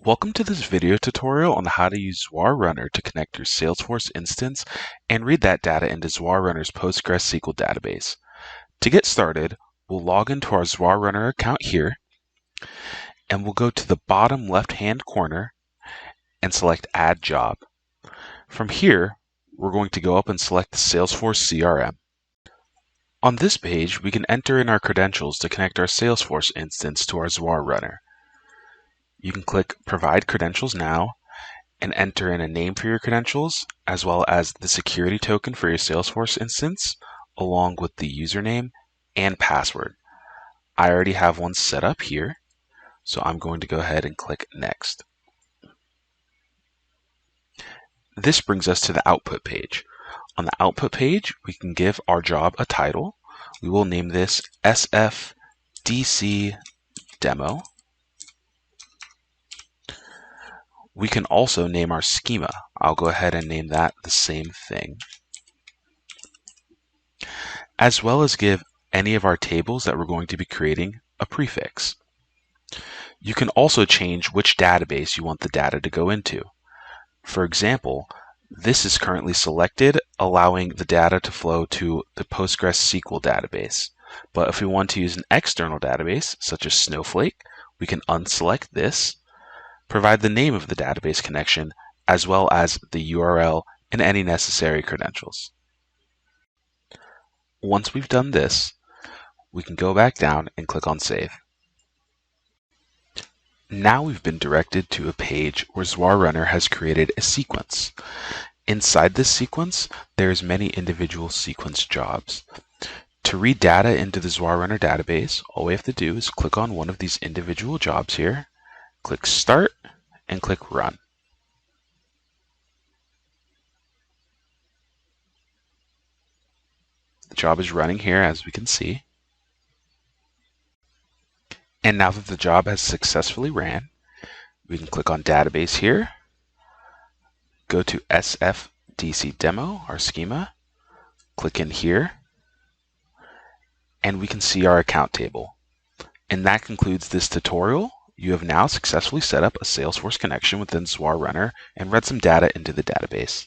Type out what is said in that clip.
Welcome to this video tutorial on how to use XWAR to connect your Salesforce instance and read that data into XWAR PostgreSQL database. To get started, we'll log into our XWAR account here, and we'll go to the bottom left-hand corner and select Add Job. From here, we're going to go up and select the Salesforce CRM. On this page, we can enter in our credentials to connect our Salesforce instance to our XWAR. You can click Provide Credentials Now and enter in a name for your credentials, as well as the security token for your Salesforce instance, along with the username and password. I already have one set up here, so I'm going to go ahead and click Next. This brings us to the output page. On the output page, we can give our job a title. We will name this SFDC Demo. We can also name our schema. I'll go ahead and name that the same thing, as well as give any of our tables that we're going to be creating a prefix. You can also change which database you want the data to go into. For example, this is currently selected, allowing the data to flow to the PostgreSQL database. But if we want to use an external database, such as Snowflake, we can unselect this, provide the name of the database connection, as well as the URL and any necessary credentials. Once we've done this, we can go back down and click on Save. Now we've been directed to a page where XWAR has created a sequence. Inside this sequence, there's many individual sequence jobs. To read data into the XWAR database, all we have to do is click on one of these individual jobs here, click Start, and click Run. The job is running here, as we can see. And now that the job has successfully ran, we can click on Database here, go to SFDC Demo, our schema, click in here, and we can see our account table. And that concludes this tutorial. You have now successfully set up a Salesforce connection within XWAR and read some data into the database.